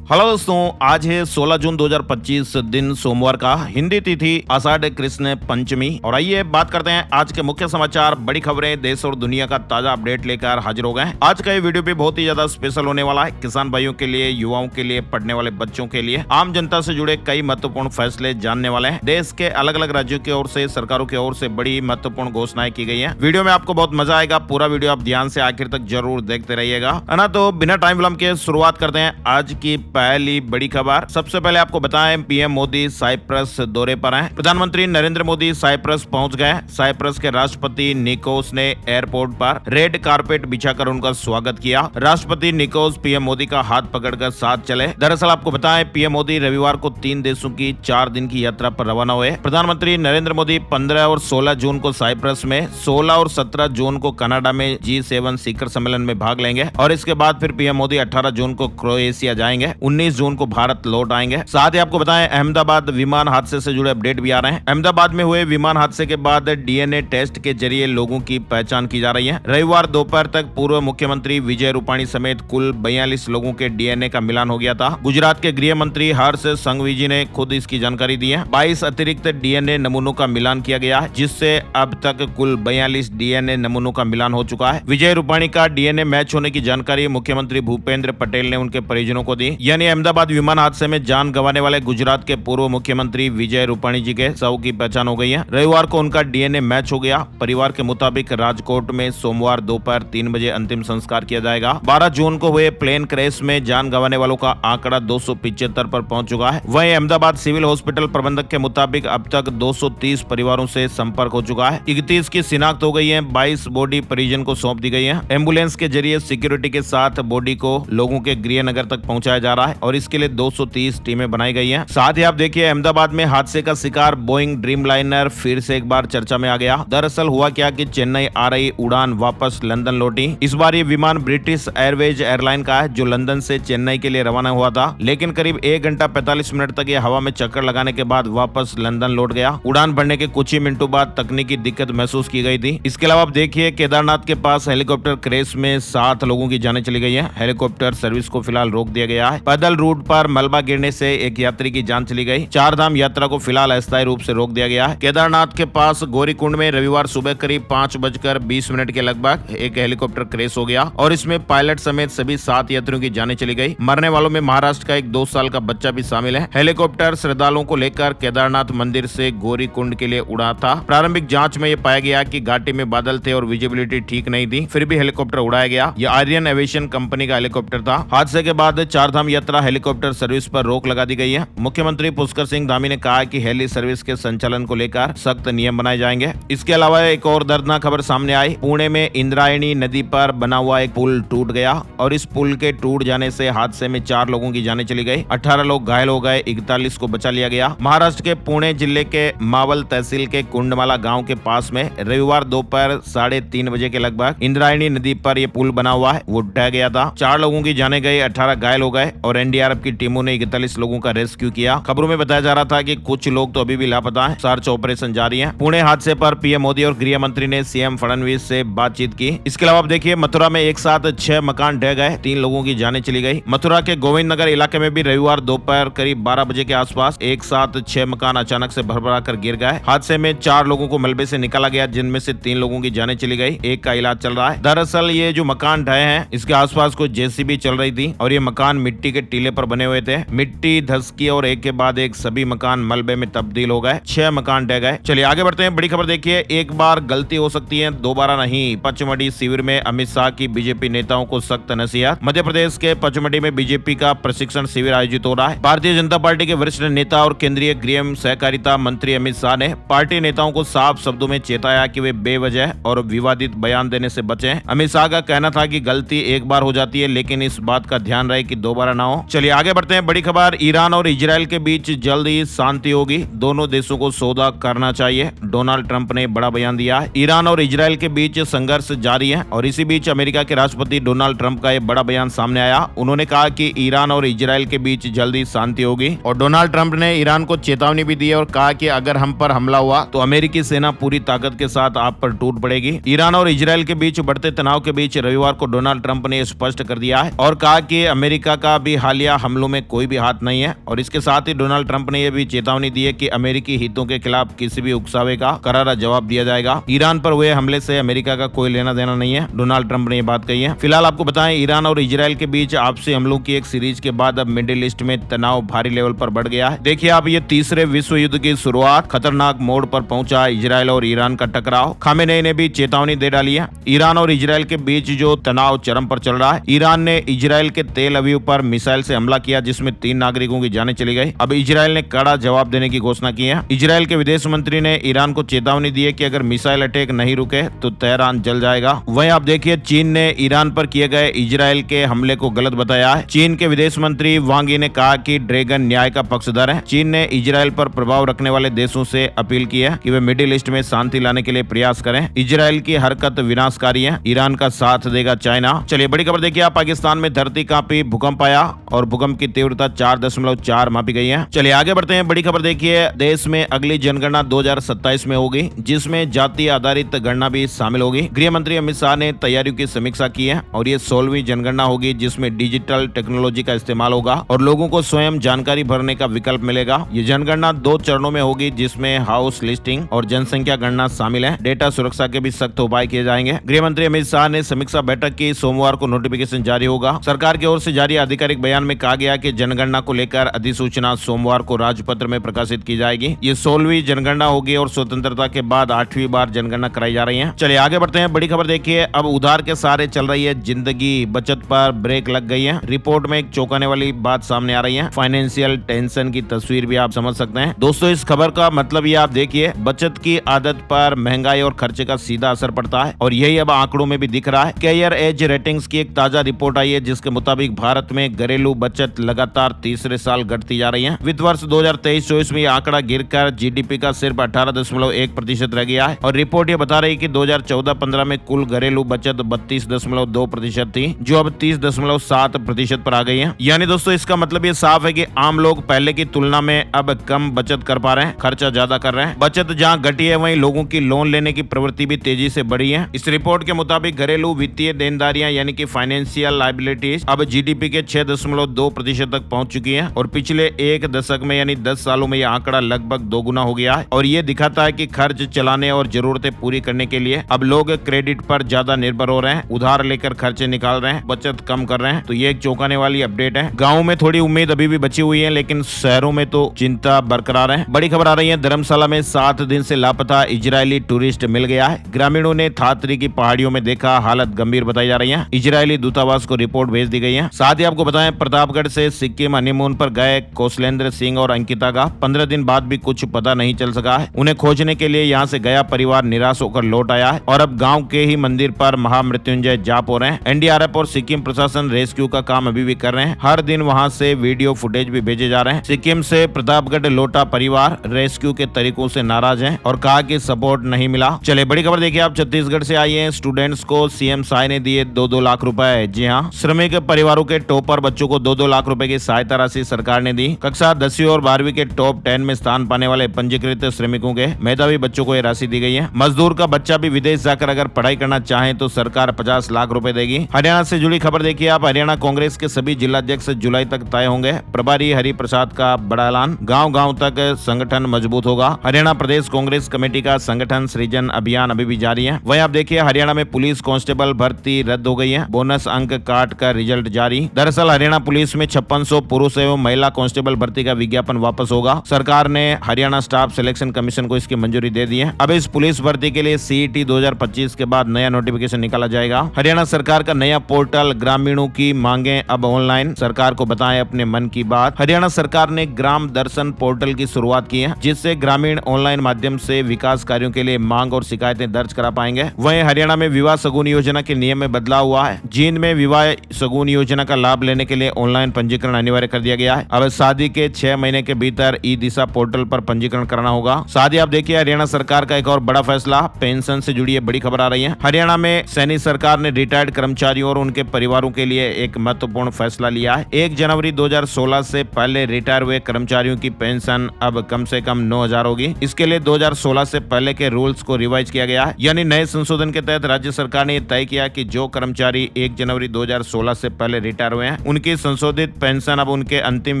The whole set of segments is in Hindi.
हेलो दोस्तों, आज है 16 जून 2025 दिन सोमवार का। हिंदी तिथि आषाढ़ कृष्ण पंचमी। और आइए बात करते हैं आज के मुख्य समाचार, बड़ी खबरें, देश और दुनिया का ताजा अपडेट लेकर हाजिर हो गए हैं। आज का ये वीडियो भी बहुत ही ज्यादा स्पेशल होने वाला है। किसान भाइयों के लिए, युवाओं के लिए, पढ़ने वाले बच्चों के लिए, आम जनता से जुड़े कई महत्वपूर्ण फैसले जानने वाले हैं। देश के अलग अलग राज्यों की ओर से, सरकारों की ओर से बड़ी महत्वपूर्ण घोषणाएं की गई है। वीडियो में आपको बहुत मजा आएगा। पूरा वीडियो आप ध्यान से आखिर तक जरूर देखते रहिएगा, है ना। तो बिना टाइम विलंब के शुरुआत करते हैं आज की पहली बड़ी खबर। सबसे पहले आपको बताएं, पीएम मोदी साइप्रस दौरे पर हैं। प्रधानमंत्री नरेंद्र मोदी साइप्रस पहुंच गए। साइप्रस के राष्ट्रपति निकोस ने एयरपोर्ट पर रेड कारपेट बिछाकर उनका स्वागत किया। राष्ट्रपति निकोस पीएम मोदी का हाथ पकड़कर साथ चले। दरअसल आपको बताएं, पीएम मोदी रविवार को 3 देशों की 4 दिन की यात्रा पर रवाना हुए। प्रधानमंत्री नरेंद्र मोदी 15 और 16 जून को साइप्रस में, 16 और 17 जून को कनाडा में G7 शिखर सम्मेलन में भाग लेंगे और इसके बाद फिर पीएम मोदी 18 जून को क्रोएशिया जाएंगे, 19 जून को भारत लौट आएंगे। साथ ही आपको बताएं, अहमदाबाद विमान हादसे से जुड़े अपडेट भी आ रहे हैं। अहमदाबाद में हुए विमान हादसे के बाद डीएनए टेस्ट के जरिए लोगों की पहचान की जा रही है। रविवार दोपहर तक पूर्व मुख्यमंत्री विजय रूपाणी समेत कुल 42 लोगों के डीएनए का मिलान हो गया था। गुजरात के गृह मंत्री हर्ष संघवी ने खुद इसकी जानकारी दी है। 22 अतिरिक्त डीएनए नमूनों का मिलान किया गया है, जिससे अब तक कुल 42 डीएनए नमूनों का मिलान हो चुका है। विजय रूपाणी का डीएनए मैच होने की जानकारी मुख्यमंत्री भूपेंद्र पटेल ने उनके परिजनों को दी। यानी अहमदाबाद विमान हादसे में जान गंवाने वाले गुजरात के पूर्व मुख्यमंत्री विजय रूपाणी जी के शव की पहचान हो गई है। रविवार को उनका डीएनए मैच हो गया। परिवार के मुताबिक राजकोट में सोमवार दोपहर 3 बजे अंतिम संस्कार किया जाएगा। 12 जून को हुए प्लेन क्रैश में जान गंवाने वालों का आंकड़ा 275 पर पहुंच चुका है। वहीं अहमदाबाद सिविल हॉस्पिटल प्रबंधक के मुताबिक अब तक 230 परिवारों से संपर्क हो चुका है। 31 की शिनाख्त हो गई है। 22 बॉडी परिजन को सौंप दी गई है। एम्बुलेंस के जरिए सिक्योरिटी के साथ बॉडी को लोगों के गृह नगर तक पहुंचाया जा रहा है और इसके लिए 230 टीमें बनाई गई हैं। साथ ही आप देखिए, अहमदाबाद में हादसे का शिकार बोइंग ड्रीमलाइनर फिर से एक बार चर्चा में आ गया। दरअसल हुआ क्या कि चेन्नई आ रही उड़ान वापस लंदन लौटी। इस बार ये विमान ब्रिटिश एयरवेज एयरलाइन का है, जो लंदन से चेन्नई के लिए रवाना हुआ था, लेकिन करीब 1 घंटा 45 मिनट तक ये हवा में चक्कर लगाने के बाद वापस लंदन लौट गया। उड़ान भरने के कुछ ही मिनटों बाद तकनीकी दिक्कत महसूस की गई थी। इसके अलावा आप देखिए, केदारनाथ के पास हेलीकॉप्टर क्रैश में 7 लोगों की जानें चली गई है। हेलीकॉप्टर सर्विस को फिलहाल रोक दिया गया है। पैदल रूट पर मलबा गिरने से एक यात्री की जान चली गई। 4 धाम यात्रा को फिलहाल अस्थायी रूप से रोक दिया गया है। केदारनाथ के पास गौरीकुंड में रविवार सुबह करीब 5:20 के लगभग एक हेलीकॉप्टर क्रैश हो गया और इसमें पायलट समेत सभी 7 यात्रियों की जानें चली गई। मरने वालों में महाराष्ट्र का एक 2 साल का बच्चा भी शामिल है। हेलीकॉप्टर श्रद्धालुओं को लेकर केदारनाथ मंदिर से गौरीकुंड के लिए उड़ा था। प्रारंभिक जांच में यह पाया गया कि घाटी में बादल थे और विजिबिलिटी ठीक नहीं थी, फिर भी हेलीकॉप्टर उड़ाया गया। यह आर्यन एविएशन कंपनी का हेलीकॉप्टर था। हादसे के बाद 4 धाम यात्रा हेलीकॉप्टर सर्विस पर रोक लगा दी गई है। मुख्यमंत्री पुष्कर सिंह धामी ने कहा कि हेली सर्विस के संचालन को लेकर सख्त नियम बनाए जाएंगे। इसके अलावा एक और दर्दनाक खबर सामने आई। पुणे में इंद्रायणी नदी पर बना हुआ एक पुल टूट गया और इस पुल के टूट जाने से हादसे में 4 लोगों की जानें चली गई। 18 लोग घायल हो गए, 41 को बचा लिया गया। महाराष्ट्र के पुणे जिले के मावल तहसील के कुंडमाला गाँव के पास में रविवार दोपहर 3:30 बजे के लगभग इंद्रायणी नदी पर यह पुल बना हुआ है, वो ढह गया था। 4 लोगों की जानें गई, 18 घायल हो गए और एनडीआरएफ की टीमों ने 41 लोगों का रेस्क्यू किया। खबरों में बताया जा रहा था कि कुछ लोग तो अभी भी लापता हैं। सर्च ऑपरेशन जारी है। पुणे हादसे पर पीएम मोदी और गृह मंत्री ने सीएम फडणवीस से बातचीत की। इसके अलावा आप देखिए, मथुरा में एक साथ 6 मकान ढह गए, 3 लोगों की जानें चली गई। मथुरा के गोविंद नगर इलाके में भी रविवार दोपहर करीब 12 बजे के आसपास एक साथ 6 मकान अचानक से भरभरा कर गिर गए। हादसे में 4 लोगों को मलबे से निकाला गया, जिनमें से 3 लोगों की जानें चली गई, एक का इलाज चल रहा है। दरअसल ये जो मकान ढहे हैं, इसके आसपास कुछ जेसीबी चल रही थी और ये मकान मिट्टी के टीले पर बने हुए थे। मिट्टी धसकी और एक के बाद एक सभी मकान मलबे में तब्दील हो गए। 6 मकान ढह गए। चलिए आगे बढ़ते हैं। बड़ी खबर देखिए, एक बार गलती हो सकती है, दोबारा नहीं। पचमढ़ी शिविर में अमित शाह की बीजेपी नेताओं को सख्त नसीहत। मध्य प्रदेश के पचमढ़ी में बीजेपी का प्रशिक्षण शिविर आयोजित हो रहा है। भारतीय जनता पार्टी के वरिष्ठ नेता और केंद्रीय गृह सहकारिता मंत्री अमित शाह ने पार्टी नेताओं को साफ शब्दों में चेताया कि वे बेवजह और विवादित बयान देने से बचें। अमित शाह का कहना था कि गलती एक बार हो जाती है, लेकिन इस बात का ध्यान रहे कि दोबारा ना हो। चलिए आगे बढ़ते हैं। बड़ी खबर, ईरान और इजरायल के बीच जल्द ही शांति होगी, दोनों देशों को सौदा करना चाहिए। डोनाल्ड ट्रंप ने बड़ा बयान दिया है। ईरान और इजरायल के बीच संघर्ष जारी है और इसी बीच अमेरिका के राष्ट्रपति डोनाल्ड ट्रंप का ये बड़ा बयान सामने आया। उन्होंने कहा कि ईरान और इजरायल के बीच जल्दी शांति होगी और डोनाल्ड ट्रंप ने ईरान को चेतावनी भी दी और कहा कि अगर हम पर हमला हुआ तो अमेरिकी सेना पूरी ताकत के साथ आप पर टूट पड़ेगी। ईरान और इजरायल के बीच बढ़ते तनाव के बीच रविवार को डोनाल्ड ट्रंप ने स्पष्ट कर दिया है और कहा कि अमेरिका का भी हालिया हमलों में कोई भी हाथ नहीं है। और इसके साथ ही डोनाल्ड ट्रंप ने यह भी चेतावनी दी है कि अमेरिकी हितों के खिलाफ किसी भी उकसावे का करारा जवाब दिया जाएगा। ईरान पर हुए हमले से अमेरिका का कोई लेना देना नहीं है, डोनाल्ड ट्रंप ने ये बात कही है। फिलहाल आपको बताएं, ईरान और इजराइल के बीच आपसी हमलों की एक सीरीज के बाद अब मिडिल ईस्ट में तनाव भारी लेवल पर बढ़ गया है। देखिए आप, ये तीसरे विश्व युद्ध की शुरुआत खतरनाक मोड़ पर पहुंचा इजराइल और ईरान का टकराव। खामेनेई ने भी चेतावनी दे डाली है। ईरान और इजराइल के बीच जो तनाव चरम पर चल रहा है। ईरान ने इजराइल के तेल अवीव पर मिसाइल से हमला किया जिसमें 3 नागरिकों की जानें चली गई। अब इजराइल ने कड़ा जवाब देने की घोषणा की है। इजराइल के विदेश मंत्री ने ईरान को चेतावनी दी है कि अगर मिसाइल अटैक नहीं रुके तो तेहरान जल जाएगा। वहीं आप देखिए, चीन ने ईरान पर किए गए इजराइल के हमले को गलत बताया है। चीन के विदेश मंत्री वांग यी ने कहा कि ड्रैगन न्याय का पक्षधर है। चीन ने इजराइल पर प्रभाव रखने वाले देशों से अपील की है कि वे मिडिल ईस्ट में शांति लाने के लिए प्रयास करें। इजराइल की हरकत विनाशकारी है, ईरान का साथ देगा चाइना। चलिए बड़ी खबर देखिए आप, पाकिस्तान में धरती कांपी, भूकंप आया और भूकंप की तीव्रता 4.4 मापी गई है। चलिए आगे बढ़ते हैं। बड़ी खबर देखिए, देश में अगली जनगणना 2027 में होगी जिसमें जाति आधारित गणना भी शामिल होगी। गृह मंत्री अमित शाह ने तैयारियों की समीक्षा की है और ये 16वीं जनगणना होगी जिसमें डिजिटल टेक्नोलॉजी का इस्तेमाल होगा और लोगों को स्वयं जानकारी भरने का विकल्प मिलेगा। ये जनगणना 2 चरणों में होगी जिसमें हाउस लिस्टिंग और जनसंख्या गणना शामिल है। डेटा सुरक्षा के भी सख्त उपाय किए जाएंगे। गृह मंत्री अमित शाह ने समीक्षा बैठक की, सोमवार को नोटिफिकेशन जारी होगा। सरकार की ओर से जारी आधिकारिक बयान में कहा गया कि जनगणना को लेकर अधिसूचना सोमवार को राजपत्र में प्रकाशित की जाएगी। ये 16वीं जनगणना होगी और स्वतंत्रता के बाद 8वीं बार जनगणना कराई जा रही है। चलिए आगे बढ़ते हैं। बड़ी खबर देखिए, अब उधार के सहारे चल रही है जिंदगी, बचत पर ब्रेक लग गई है। रिपोर्ट में एक चौंकाने वाली बात सामने आ रही है। फाइनेंशियल टेंशन की तस्वीर भी आप समझ सकते हैं। दोस्तों इस खबर का मतलब ये आप देखिए, बचत की आदत पर महंगाई और खर्चे का सीधा असर पड़ता है और यही अब आंकड़ों में भी दिख रहा है। कैरियर एज रेटिंग्स की एक ताजा रिपोर्ट आई है जिसके मुताबिक भारत में घरेलू बचत लगातार तीसरे साल घटती जा रही है। वित्त वर्ष 2023-24 में यह आंकड़ा गिरकर जीडीपी का सिर्फ 18.1% रह गया है और रिपोर्ट ये बता रही है कि 2014-15 में कुल घरेलू बचत 32.2% थी जो अब 30.7% पर आ गई है। यानी दोस्तों इसका मतलब ये साफ है कि आम लोग पहले की तुलना में अब कम बचत कर पा रहे हैं, खर्चा ज्यादा कर रहे हैं। बचत जहां घटी है वहीं लोगों की लोन लेने की प्रवृत्ति भी तेजी से बढ़ी है। इस रिपोर्ट के मुताबिक घरेलू वित्तीय देनदारियां यानी कि फाइनेंशियल लायबिलिटीज अब जीडीपी के 6.2% तक पहुंच चुकी है और पिछले एक दशक में यानी 10 सालों में यह आंकड़ा लगभग दोगुना हो गया है। और ये दिखाता है कि खर्च चलाने और जरूरतें पूरी करने के लिए अब लोग क्रेडिट पर ज्यादा निर्भर हो रहे हैं, उधार लेकर खर्चे निकाल रहे हैं, बचत कम कर रहे हैं। तो ये एक चौंकाने वाली अपडेट है। गाँव में थोड़ी उम्मीद अभी भी बची हुई है लेकिन शहरों में तो चिंता बरकरार है। बड़ी खबर आ रही है, धर्मशाला में 7 दिन से लापता इजरायली टूरिस्ट मिल गया है। ग्रामीणों ने थातरी की पहाड़ियों में देखा, हालत गंभीर बताई जा रही है। इजरायली दूतावास को रिपोर्ट भेज दी गई है। साथ ही आपको बताएं, प्रतापगढ़ से सिक्किम हनीमून पर गए कौशलेंद्र सिंह और अंकिता का 15 दिन बाद भी कुछ पता नहीं चल सका है। उन्हें खोजने के लिए यहाँ से गया परिवार निराश होकर लौट आया है और अब गाँव के ही मंदिर पर महामृत्युंजय जाप हो रहे हैं। एनडीआरएफ और सिक्किम प्रशासन रेस्क्यू का काम अभी भी कर रहे हैं। हर दिन वहाँ से वीडियो फुटेज भी भेजे जा रहे हैं। सिक्किम से प्रतापगढ़ लौटा परिवार रेस्क्यू के तरीकों से नाराज है और कहा कि सपोर्ट नहीं मिला। चले बड़ी खबर देखिए आप, छत्तीसगढ़ से आई है। स्टूडेंट्स को सीएम साय ने दिए 2-2 लाख रुपए। जी हाँ, श्रमिक परिवारों के टॉपर बच्चों को 2-2 लाख रुपए की सहायता राशि सरकार ने दी। कक्षा 10वीं और 12वीं के टॉप 10 में स्थान पाने वाले पंजीकृत श्रमिकों के मेधावी बच्चों को यह राशि दी गई है। मजदूर का बच्चा भी विदेश जाकर अगर पढ़ाई करना चाहे तो सरकार 50 लाख रुपए देगी। हरियाणा से जुड़ी खबर देखिए आप, हरियाणा कांग्रेस के सभी जिलाध्यक्ष जुलाई तक तय होंगे। प्रभारी हरि प्रसाद का बड़ा ऐलान, गांव-गांव तक संगठन मजबूत होगा। हरियाणा प्रदेश कांग्रेस कमेटी का संगठन सृजन अभियान अभी भी जारी है। वहीं आप देखिए, हरियाणा में पुलिस कांस्टेबल भर्ती रद्द हो गई है। बोनस अंक काट का रिजल्ट जारी। दरअसल हरियाणा पुलिस में 5600 पुरुष एवं महिला कांस्टेबल भर्ती का विज्ञापन वापस होगा। सरकार ने हरियाणा स्टाफ सिलेक्शन कमीशन को इसकी मंजूरी दे दी है। अब इस पुलिस भर्ती के लिए सीईटी 2025 के बाद नया नोटिफिकेशन निकाला जाएगा। हरियाणा सरकार का नया पोर्टल ग्रामीणों की मांगे अब ऑनलाइन, सरकार को बताएं अपने मन की बात। हरियाणा सरकार ने ग्राम दर्शन पोर्टल की शुरुआत की है जिससे ग्रामीण ऑनलाइन माध्यम से विकास कार्यों के लिए मांग और शिकायतें दर्ज करा पाएंगे। वहीं हरियाणा में विवाह शगुन योजना के नियम में बदलाव हुआ है। जींद में विवाह शगुन योजना का लाभ लेने के लिए ऑनलाइन पंजीकरण अनिवार्य कर दिया गया है। अब शादी के 6 महीने के भीतर ई दिशा पोर्टल पर पंजीकरण कराना होगा। साथ ही आप देखिए, हरियाणा सरकार का एक और बड़ा फैसला, पेंशन से जुड़ी बड़ी खबर आ रही है। हरियाणा में सैनिक सरकार ने रिटायर्ड कर्मचारियों और उनके परिवारों के लिए एक महत्वपूर्ण फैसला लिया है। 1 जनवरी 2016 से पहले रिटायर हुए कर्मचारियों की पेंशन अब कम से कम 9,000 होगी। इसके लिए 2016 से पहले के रूल्स को रिवाइज किया गया है। यानी नए संशोधन के तहत राज्य सरकार ने तय किया कि जो कर्मचारी 1 जनवरी 2016 से पहले रिटायर हुए हैं उनकी उनकी संशोधित पेंशन अब उनके अंतिम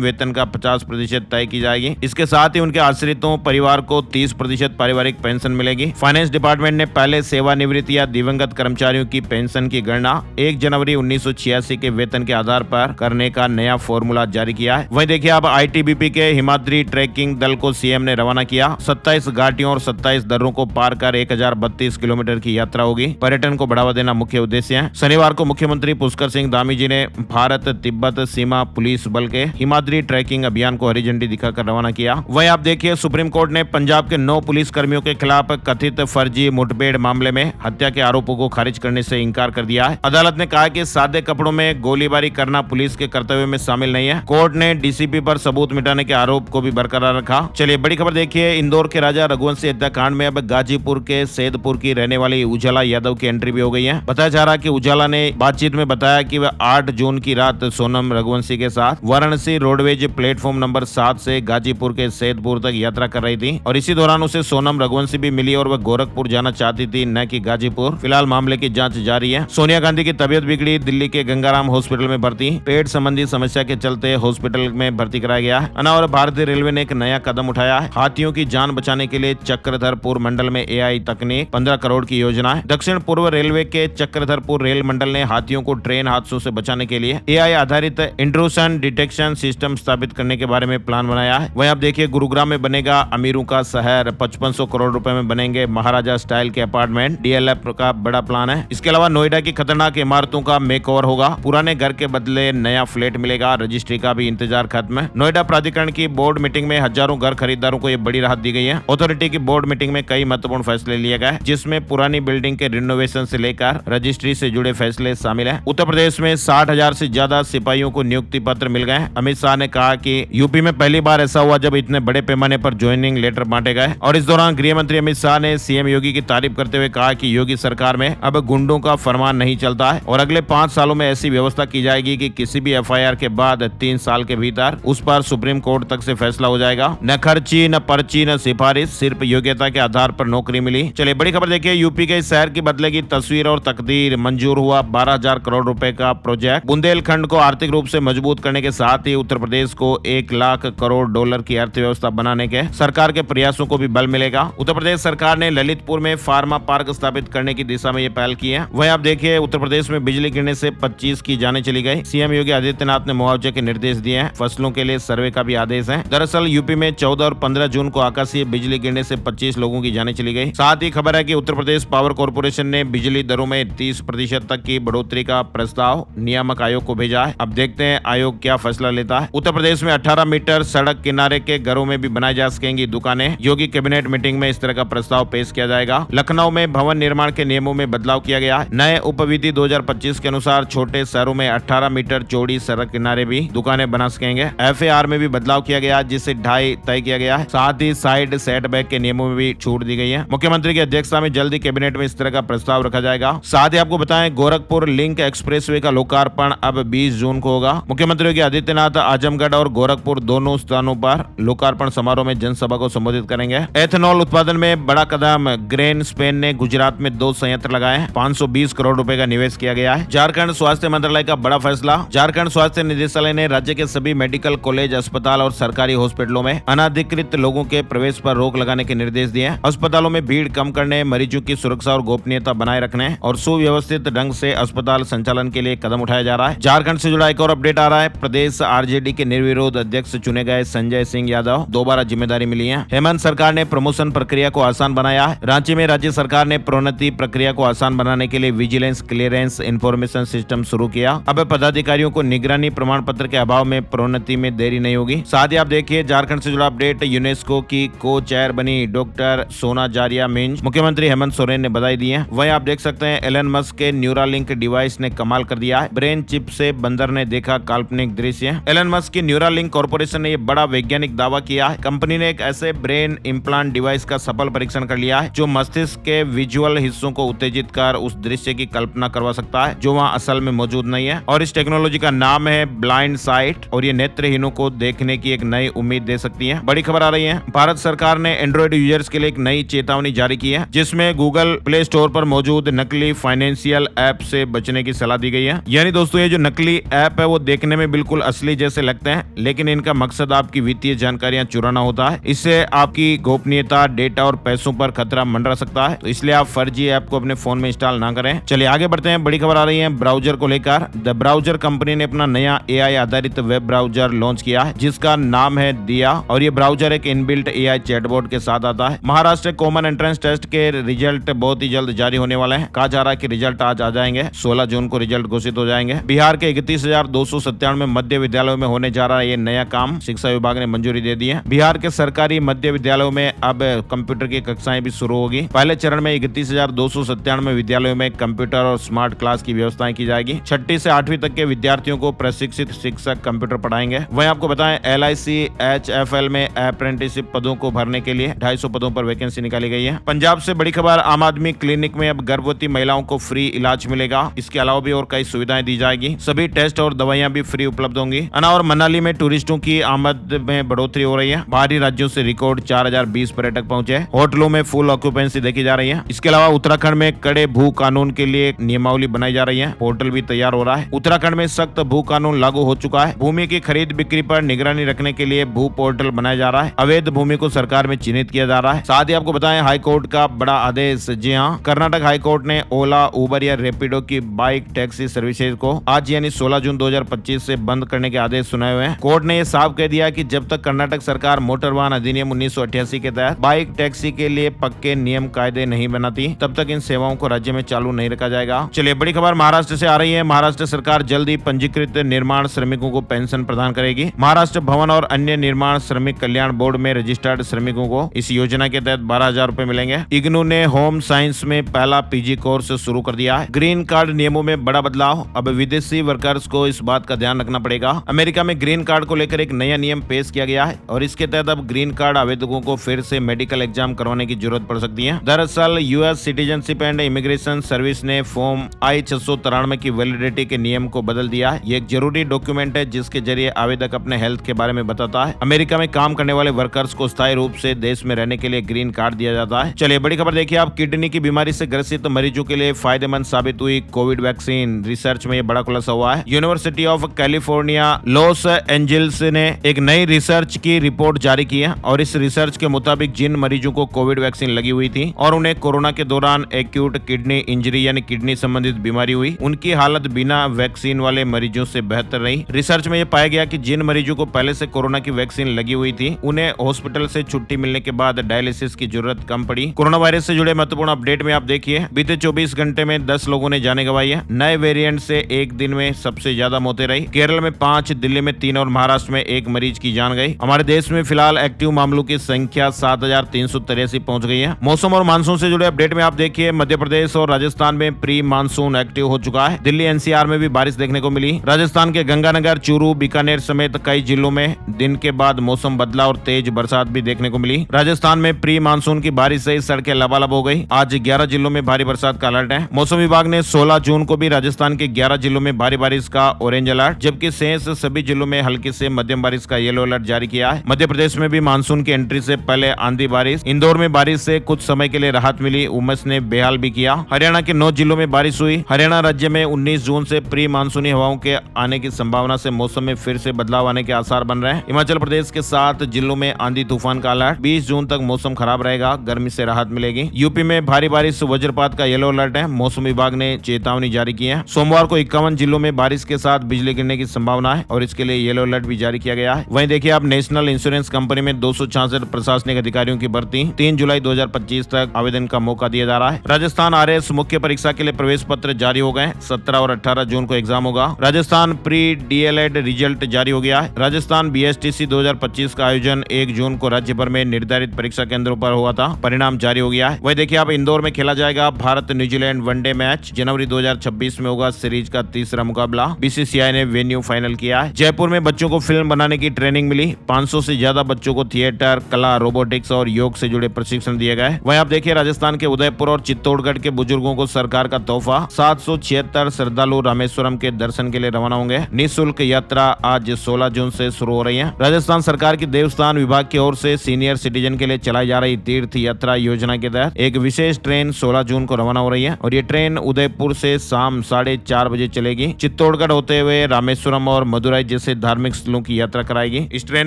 वेतन का 50% तय की जाएगी। इसके साथ ही उनके आश्रितों परिवार को 30% पारिवारिक पेंशन मिलेगी। फाइनेंस डिपार्टमेंट ने पहले सेवानिवृत्त या दिवंगत कर्मचारियों की पेंशन की गणना 1 जनवरी 1986 के वेतन के आधार पर करने का नया फॉर्मूला जारी किया है। वहीं देखिए अब आईटीबीपी के हिमाद्री ट्रैकिंग दल को सीएम ने रवाना किया। 27 घाटियों और 27 दर्रों को पार कर 1032 किलोमीटर की यात्रा होगी। पर्यटन को बढ़ावा देना मुख्य उद्देश्य है। शनिवार को मुख्यमंत्री पुष्कर सिंह धामी जी ने भारत तिब्बत सीमा पुलिस बल के हिमाद्री ट्रैकिंग अभियान को हरी झंडी दिखाकर रवाना किया। वहीं आप देखिए सुप्रीम कोर्ट ने पंजाब के 9 पुलिस कर्मियों के खिलाफ कथित फर्जी मुठभेड़ मामले में हत्या के आरोपों को खारिज करने से इंकार कर दिया है। अदालत ने कहा कि सादे कपड़ों में गोलीबारी करना पुलिस के कर्तव्य में शामिल नहीं है। कोर्ट ने डीसीपी पर सबूत मिटाने के आरोप को भी बरकरार रखा। चलिए बड़ी खबर देखिए, इंदौर के राजा रघुवंशी हत्याकांड में अब गाजीपुर के सैदपुर की रहने वाली उजाला यादव की एंट्री भी हो गई है। बताया जा रहा है कि उजाला ने बातचीत में बताया कि वह 8 जून की रात सोनम रघुवंशी के साथ वाराणसी रोडवेज प्लेटफॉर्म नंबर 7 से गाजीपुर के सैदपुर तक यात्रा कर रही थी और इसी दौरान उसे सोनम रघुवंशी भी मिली और वह गोरखपुर जाना चाहती थी, न कि गाजीपुर। फिलहाल मामले की जांच जारी है। सोनिया गांधी की तबीयत बिगड़ी, दिल्ली के गंगाराम हॉस्पिटल में भर्ती। पेट संबंधी समस्या के चलते हॉस्पिटल में भर्ती कराया गया है। और भारतीय रेलवे ने एक नया कदम उठाया है। हाथियों की जान बचाने के लिए चक्रधरपुर मंडल में एआई तकनीक 15 करोड़ की योजना है। दक्षिण पूर्व रेलवे के चक्रधरपुर रेल मंडल ने हाथियों को ट्रेन हादसों से बचाने के लिए एआई आधारित इंट्रूशन डिटेक्शन सिस्टम स्थापित करने के बारे में प्लान बनाया है। वहीं आप देखिए गुरुग्राम में बनेगा अमीरों का शहर। 5500 करोड़ रुपए में बनेंगे महाराजा स्टाइल के अपार्टमेंट। डीएलएफ का बड़ा प्लान है। इसके अलावा नोएडा की खतरनाक इमारतों का मेकओवर होगा। पुराने घर के बदले नया फ्लैट मिलेगा। रजिस्ट्री का भी इंतजार खत्म है। नोएडा प्राधिकरण की बोर्ड मीटिंग में हजारों घर खरीदारों को ये बड़ी राहत दी गई है। अथॉरिटी की बोर्ड मीटिंग में कई महत्वपूर्ण फैसले लिए गए, जिसमें पुरानी बिल्डिंग के रिनोवेशन से लेकर रजिस्ट्री से जुड़े फैसले शामिल हैं। उत्तर प्रदेश में 60,000 से ज्यादा सिपाहियों को नियुक्ति पत्र मिल गए। अमित शाह ने कहा कि यूपी में पहली बार ऐसा हुआ जब इतने बड़े पैमाने पर ज्वाइनिंग लेटर बांटे गए। और इस दौरान गृह मंत्री अमित शाह ने सीएम योगी की तारीफ करते हुए कहा कि योगी सरकार में अब गुंडों का फरमान नहीं चलता है और अगले 5 सालों में ऐसी व्यवस्था की जाएगी कि किसी भी एफआईआर के बाद 3 साल के भीतर उस पर सुप्रीम कोर्ट तक से फैसला हो जाएगा। न खर्ची, न पर्ची, न सिफारिश, सिर्फ योग्यता के आधार पर नौकरी मिली। चलिए बड़ी खबर देखिए, यूपी के शहर की बदलेगी तस्वीर और तकदीर। मंजूर हुआ 12,000 करोड़ रुपए का प्रोजेक्ट। बुंदेलखंड को आर्थिक रूप से मजबूत करने के साथ ही उत्तर प्रदेश को 1 लाख करोड़ डॉलर की अर्थव्यवस्था बनाने के सरकार के प्रयासों को भी बल मिलेगा। उत्तर प्रदेश सरकार ने ललितपुर में फार्मा पार्क स्थापित करने की दिशा में ये पहल की है। वहीं आप देखिए उत्तर प्रदेश में बिजली गिरने से 25 की जानें चली गई। सीएम योगी आदित्यनाथ ने मुआवजे के निर्देश दिए हैं। फसलों के लिए सर्वे का भी आदेश है। दरअसल यूपी में 14 और 15 जून को आकाशीय बिजली गिरने से 25 लोगों की जानें चली गई। साथ ही खबर है कि उत्तर प्रदेश पावर कॉर्पोरेशन ने बिजली दरों में 30% तक की बढ़ोतरी का प्रस्ताव नियामक आयोग को भेजा है। अब देखते हैं आयोग क्या फैसला लेता है। उत्तर प्रदेश में 18 मीटर सड़क किनारे के घरों में भी बनाई जा सकेंगी दुकानें। योगी कैबिनेट मीटिंग में इस तरह का प्रस्ताव पेश किया जाएगा। लखनऊ में भवन निर्माण के नियमों में बदलाव किया गया है। नए उपविधि 2025 के अनुसार छोटे शहरों में 18 मीटर चौड़ी सड़क किनारे भी दुकानें बना सकेंगे। एफएआर में भी बदलाव किया गया, जिससे 2.5 तय किया गया है। साथ ही साइड सेटबैक के नियमों में भी छूट दी गई है। मुख्यमंत्री की अध्यक्षता में जल्दी कैबिनेट में इस तरह का प्रस्ताव रखा जाएगा। साथ ही आपको बताएं गोरखपुर लिंक एक्सप्रेसवे का लोकार्पण अब 20 जून को होगा। मुख्यमंत्री योगी आदित्यनाथ आजमगढ़ और गोरखपुर दोनों स्थानों पर लोकार्पण समारोह में जनसभा को संबोधित करेंगे। एथेनॉल उत्पादन में बड़ा कदम। ग्रेन स्पेन ने गुजरात में 2 संयंत्र लगाए हैं। 520 करोड़ रुपए का निवेश किया गया है। झारखंड स्वास्थ्य मंत्रालय का बड़ा फैसला। झारखंड स्वास्थ्य निदेशालय ने राज्य के सभी मेडिकल कॉलेज, अस्पताल और सरकारी हॉस्पिटलों में अनाधिकृत लोगों के प्रवेश पर रोक लगाने के निर्देश दिए। अस्पतालों में भीड़ कम करने, मरीजों की सुरक्षा और गोपनीयता बनाए रखने और सुव्यवस्थित ढंग से अस्पताल संचालन के लिए कदम उठाया जा रहा है। झारखंड से जुड़ा एक और अपडेट आ रहा है। प्रदेश आरजेडी के निर्विरोध अध्यक्ष चुने गए संजय सिंह यादव दोबारा जिम्मेदारी मिली है। हेमंत सरकार ने प्रमोशन प्रक्रिया को आसान बनाया है। रांची में राज्य सरकार ने प्रोन्नति प्रक्रिया को आसान बनाने के लिए विजिलेंस क्लियरेंस इंफॉर्मेशन सिस्टम शुरू किया। अब पदाधिकारियों को निगरानी प्रमाण पत्र के अभाव में प्रोन्नति में देरी नहीं होगी। साथ ही आप देखिए झारखंड से जुड़ा अपडेट। यूनेस्को की को चेयर बनी डॉक्टर सोना जारिया मिंज। मुख्यमंत्री हेमंत सोरेन ने बधाई दी है। वहीं आप देख सकते हैं एलन मस्क के न्यूरालिंक डिवाइस ने कमाल कर दिया है। ब्रेन चिप से बंदर ने देखा काल्पनिक दृश्य। एलन मस्क की न्यूरालिंक कॉर्पोरेशन ने यह बड़ा वैज्ञानिक दावा किया है। कंपनी ने एक ऐसे ब्रेन इम्प्लांट डिवाइस का सफल परीक्षण कर लिया है जो मस्तिष्क के विजुअल हिस्सों को उत्तेजित कर उस दृश्य की कल्पना करवा सकता है जो वहाँ असल में मौजूद नहीं है। और इस टेक्नोलॉजी का नाम है ब्लाइंड साइट और ये नेत्रहीनों को देखने की एक नई उम्मीद दे सकती है। बड़ी खबर आ रही है। भारत सरकार ने एंड्रॉइड यूजर्स के लिए एक नई चेतावनी जारी की है, जिसमें गूगल प्ले स्टोर पर मौजूद नकली फाइनेंशियल ऐप से बचने की सलाह दी गई है। यानी दोस्तों ये जो नकली ऐप है वो देखने में बिल्कुल असली जैसे लगते हैं, लेकिन इनका मकसद आपकी वित्तीय जानकारियां चुराना होता है। इससे आपकी गोपनीयता, डेटा और पैसों पर खतरा मंडरा सकता है, तो इसलिए आप फर्जी ऐप को अपने फोन में इंस्टॉल ना करें। चलिए आगे बढ़ते हैं। बड़ी खबर आ रही है ब्राउजर को लेकर। द ब्राउजर कंपनी ने अपना नया एआई आधारित वेब ब्राउजर लॉन्च किया है, जिसका नाम है दिया, और ये ब्राउजर एक इनबिल्ट एआई चैटबॉट के साथ आता है। महाराष्ट्र कॉमन एंट्रेंस टेस्ट के रिजल्ट बहुत ही जल्द जारी होने वाले हैं। कहा जा रहा है कि रिजल्ट आज आ जाएंगे, 16 जून को रिजल्ट घोषित हो जाएंगे। बिहार के 31,297 मध्य विद्यालयों में होने जा रहा है ये नया काम, शिक्षा विभाग ने मंजूरी दे दी है। बिहार के सरकारी मध्य विद्यालयों में अब कंप्यूटर की कक्षाएं भी शुरू होगी। पहले चरण में 31,297 विद्यालयों में कंप्यूटर और स्मार्ट क्लास की व्यवस्थाएं की जाएगी। 6वीं से 8वीं तक के विद्यार्थियों को प्रशिक्षित शिक्षक कंप्यूटर पढ़ाएंगे। वहीं आपको बताएं LIC HFL में अप्रेंटिसशिप पदों को भरने के लिए 250 पदों पर वैकेंसी निकाली गई है। पंजाब से बड़ी खबर, आम आदमी क्लिनिक में अब गर्भवती महिलाओं को फ्री इलाज मिलेगा। इसके अलावा भी और कई सुविधाएं दी जाएगी। सभी टेस्ट और दवाइयां भी फ्री उपलब्ध होंगी। और मनाली में टूरिस्टों की आमद में बढ़ोतरी हो रही है। बाहरी राज्यों से रिकॉर्ड 4020 पर्यटक पहुंचे। होटलों में फुल ऑक्यूपेंसी देखी जा रही है। इसके अलावा उत्तराखंड में कड़े भू कानून के लिए नियमावली बनाई जा रही है। पोर्टल भी तैयार हो रहा है। उत्तराखंड में सख्त भू कानून लागू हो चुका है। भूमि की खरीद बिक्री पर निगरानी रखने के लिए भू पोर्टल बनाया जा रहा है। अवैध भूमि को सरकार में चिन्हित किया जा रहा है। साथ ही आपको बताएं हाईकोर्ट का बड़ा आदेश। जी हाँ, कर्नाटक हाईकोर्ट ने ओला, उबर या रैपिडो की बाइक टैक्सी सर्विसेज को आज यानी 16 जून 2025 से बंद करने के आदेश सुनाए हुए हैं। कोर्ट ने यह साफ कह दिया कि जब तक कर्नाटक सरकार मोटर वाहन अधिनियम 1988 के तहत बाइक टैक्सी के लिए पक्के नियम कायदे नहीं बनाती, तब तक इन सेवाओं को राज्य में चालू नहीं रखा जाएगा। चलिए बड़ी खबर महाराष्ट्र से आ रही है। महाराष्ट्र सरकार जल्द ही पंजीकृत निर्माण श्रमिकों को पेंशन प्रदान करेगी। महाराष्ट्र भवन और अन्य निर्माण श्रमिक कल्याण बोर्ड में रजिस्टर्ड श्रमिकों को इस योजना के तहत 12,000 रूपए मिलेंगे। इग्नू ने होम साइंस में पहला PG कोर्स शुरू कर दिया है। ग्रीन कार्ड नियमों में बड़ा बदलाव। अब विदेशी वर्कर्स को इस बात का ध्यान रखना पड़ेगा। अमेरिका में ग्रीन कार्ड को लेकर एक नया नियम पेश किया गया है और इसके तहत अब ग्रीन कार्ड आवेदकों को फिर से मेडिकल एग्जाम करवाने की जरूरत पड़ सकती है। दरअसल US citizenship and immigration service ने फॉर्म I-693 की वैलिडिटी के नियम को बदल दिया है। ये एक जरूरी डॉक्यूमेंट है जिसके जरिए आवेदक अपने हेल्थ के बारे में बताता है। अमेरिका में काम करने वाले वर्कर्स को स्थायी रूप से देश में रहने के लिए ग्रीन कार्ड दिया जाता है। चलिए बड़ी खबर देखिए आप। किडनी की बीमारी से ग्रसित मरीजों के लिए फायदेमंद साबित हुई कोविड वैक्सीन। रिसर्च में ये बड़ा खुलासा हुआ है। University of California Los Angeles ने एक नई रिसर्च की रिपोर्ट जारी की है और इस रिसर्च के मुताबिक जिन मरीजों को कोविड वैक्सीन लगी हुई थी और उन्हें कोरोना के दौरान एक्यूट किडनी इंजरी यानी किडनी संबंधित बीमारी हुई, उनकी हालत बिना वैक्सीन वाले मरीजों से बेहतर रही। रिसर्च में यह पाया गया कि जिन मरीजों को पहले से कोरोना की वैक्सीन लगी हुई थी उन्हें हॉस्पिटल से छुट्टी मिलने के बाद डायलिसिस की जरूरत कम पड़ी। कोरोना वायरस से जुड़े महत्वपूर्ण अपडेट में आप देखिए, बीते 24 घंटे में 10 लोगों ने जाने गंवाई है। नए वेरिएंट से एक दिन में सबसे ज्यादा मौतें रही। केरल में 5, दिल्ली में 3 और महाराष्ट्र में 1 मरीज की जान गई। हमारे देश में फिलहाल एक्टिव मामलों की संख्या 7,383 पहुंच गई है। मौसम और मानसून से जुड़े अपडेट में आप देखिए, मध्य प्रदेश और राजस्थान में प्री मानसून एक्टिव हो चुका है। दिल्ली NCR में भी बारिश देखने को मिली। राजस्थान के गंगानगर, चूरू, बीकानेर समेत कई जिलों में दिन के बाद मौसम बदला और तेज बरसात भी देखने को मिली। राजस्थान में प्री मानसून की बारिश से सड़कें लबालब हो गई। आज 11 जिलों में भारी बरसात का अलर्ट है। मौसम विभाग ने 16 जून को भी राजस्थान के 11 जिलों में भारी बारिश का ऑरेंज अलर्ट, जबकि शेष सभी जिलों में हल्की से मध्यम बारिश का येलो अलर्ट जारी किया है। मध्य प्रदेश में भी मानसून की एंट्री से पहले आंधी बारिश। इंदौर में बारिश से कुछ समय के लिए राहत मिली, उमस ने बेहाल भी किया। हरियाणा के 9 जिलों में बारिश हुई। हरियाणा राज्य में 19 जून से प्री मानसूनी हवाओं के आने की संभावना से मौसम में फिर से बदलाव आने के आसार बन रहे हैं। हिमाचल प्रदेश के 7 जिलों में आंधी तूफान का अलर्ट। 20 जून तक मौसम खराब रहेगा, गर्मी से राहत मिलेगी। यूपी में भारी बारिश, वज्रपात का येलो अलर्ट है। मौसम विभाग ने चेतावनी जारी की है। सोमवार को 51 जिलों में बारिश के साथ बिजली गिरने की संभावना है और इसके लिए येलो अलर्ट भी जारी किया गया है। वहीं देखिए आप, नेशनल इंश्योरेंस कंपनी में 266 प्रशासनिक अधिकारियों की भर्ती। 3 जुलाई 2025 तक आवेदन का मौका दिया जा रहा है। राजस्थान RS मुख्य परीक्षा के लिए प्रवेश पत्र जारी हो गए। 17 और 18 जून को एग्जाम होगा। राजस्थान प्री DLED रिजल्ट जारी हो गया है। राजस्थान BSTC 2025 का आयोजन 1 जून को राज्य भर में निर्धारित परीक्षा केंद्रों पर हुआ था। परिणाम जारी हो गया है। वही देखिए आप, इंदौर में खेला जाएगा भारत न्यूजीलैंड वनडे मैच। जनवरी 2026 में होगा सीरीज का तीसरा मुकाबला। BCCI ने वेन्यू फाइनल किया है। जयपुर में बच्चों को फिल्म बनाने की ट्रेनिंग मिली। 500 से ज्यादा बच्चों को थिएटर, कला, रोबोटिक्स और योग से जुड़े प्रशिक्षण दिए गए। वहीं आप देखिए, राजस्थान के उदयपुर और चित्तौड़गढ़ के बुजुर्गों को सरकार का तोहफा। 776 श्रद्धालु रामेश्वरम के दर्शन के लिए रवाना होंगे। निःशुल्क यात्रा आज 16 जून से शुरू हो रही है। राजस्थान सरकार की देवस्थान विभाग की ओर से सीनियर सिटीजन के लिए चलाई जा रही तीर्थ यात्रा योजना के तहत एक विशेष ट्रेन 16 जून को रवाना हो रही है और ये ट्रेन उदयपुर से शाम 4:30 बजे चलेगी। चित्तौड़गढ़ चित्तौड़गढ़ होते हुए रामेश्वरम और मदुराई जैसे धार्मिक स्थलों की यात्रा कराएगी। इस ट्रेन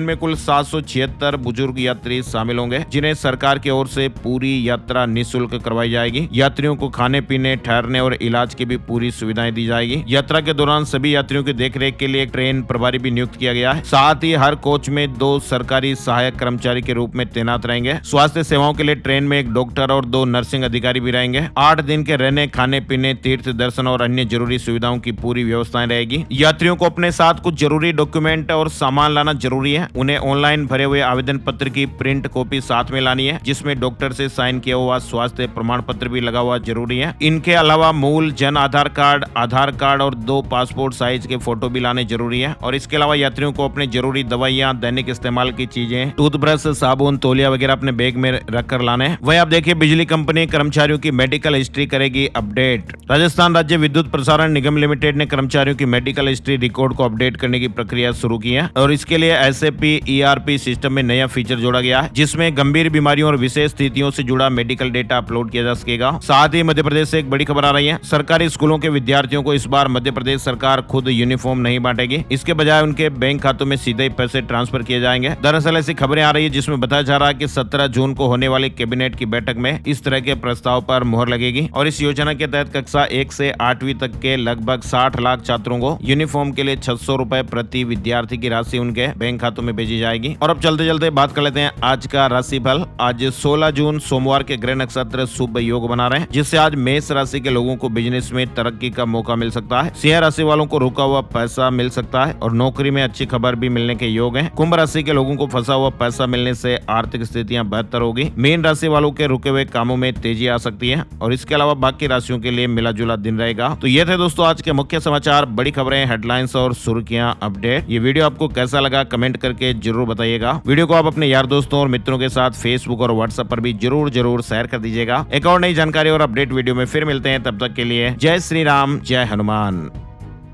में कुल 776 बुजुर्ग यात्री शामिल होंगे, जिन्हें सरकार की ओर से पूरी यात्रा निःशुल्क करवाई जाएगी। यात्रियों को खाने पीने, ठहरने और इलाज की भी पूरी सुविधाएं दी जाएगी। यात्रा के दौरान सभी यात्रियों की देखरेख के लिए एक ट्रेन प्रभारी भी नियुक्त किया गया है। साथ ही हर कोच में 2 सरकारी सहायक कर्मचारी के रूप में तैनात रहेंगे। स्वास्थ्य सेवाओं के लिए ट्रेन में एक डॉक्टर और 2 नर्सिंग अधिकारी भी रहेंगे। 8 दिन के रहने, खाने पीने, तीर्थ दर्शन और अन्य जरूरी सुविधाओं की पूरी व्यवस्थाएं रहेगी। यात्रियों को अपने साथ कुछ जरूरी डॉक्यूमेंट और सामान लाना जरूरी है। उन्हें ऑनलाइन भरे हुए आवेदन पत्र की प्रिंट कॉपी साथ में लानी है, जिसमें डॉक्टर से साइन किया हुआ स्वास्थ्य प्रमाण पत्र भी लगा हुआ जरूरी है। इनके अलावा मूल जन आधार कार्ड और 2 पासपोर्ट साइज के फोटो भी लाने जरूरी है। और इसके अलावा यात्रियों को अपने जरूरी दवाइयां, दैनिक इस्तेमाल की चीजें, टूथब्रश, साबुन, तौलिया वगैरह अपने बैग में रखकर लाने हैं। वहीं आप देखिए, बिजली कंपनी कर्मचारियों की मेडिकल हिस्ट्री करेगी अपडेट। राजस्थान राज्य विद्युत प्रसारण निगम लिमिटेड ने कर्मचारियों की मेडिकल हिस्ट्री रिकॉर्ड को अपडेट करने की प्रक्रिया शुरू की है और इसके लिए SAP ERP सिस्टम में नया फीचर जोड़ा गया है, जिसमें गंभीर बीमारियों और विशेष स्थितियों से जुड़ा मेडिकल डेटा अपलोड किया जा सकेगा। साथ ही मध्य प्रदेश से एक बड़ी खबर आ रही है। सरकारी स्कूलों के विद्यार्थियों को इस बार मध्य प्रदेश सरकार खुद यूनिफॉर्म नहीं बांटेगी। इसके बजाय उनके बैंक खातों में सीधे पैसे ट्रांसफर किए जाएंगे। दरअसल ऐसी खबरें आ रही है जिसमें बताया जा रहा है कि 17 जून को होने वाली कैबिनेट की बैठक में इस तरह के प्रस्ताव पर मुहर लगेगी और इस योजना के तहत कक्षा 1 से 8वीं तक के लगभग 60 लाख छात्रों को यूनिफॉर्म के लिए 600 रुपए प्रति विद्यार्थी की राशि उनके बैंक खातों में भेजी जाएगी। और अब चलते चलते बात कर लेते हैं आज का राशिफल। आज 16 जून सोमवार के ग्रह नक्षत्र शुभ योग बना रहे हैं, जिससे आज मेष राशि के लोगों को बिजनेस में तरक्की का मौका मिल सकता है। सिंह राशि वालों को रुका हुआ पैसा मिल सकता है और नौकरी में अच्छी खबर भी मिलने के योग हैं। कुंभ राशि के लोगों को फंसा हुआ पैसा मिलने से आर्थिक स्थितियां बेहतर होगी। मीन राशि वालों के रुके हुए कामों में तेजी आ सकती है और इसके अलावा बाकी राशियों के लिए मिला जुला दिन रहेगा। तो ये थे दोस्तों आज के मुख्य समाचार, बड़ी खबरें, हेडलाइंस और सुर्खियां अपडेट। ये वीडियो आपको कैसा लगा कमेंट करके जरूर बताइएगा। वीडियो को आप अपने यार दोस्तों और मित्रों के साथ फेसबुक और व्हाट्सएप पर भी जरूर शेयर कर दीजिएगा। एक और नई जानकारी और अपडेट वीडियो में फिर मिलते हैं, तब तक के लिए जय श्री राम, जय हनुमान।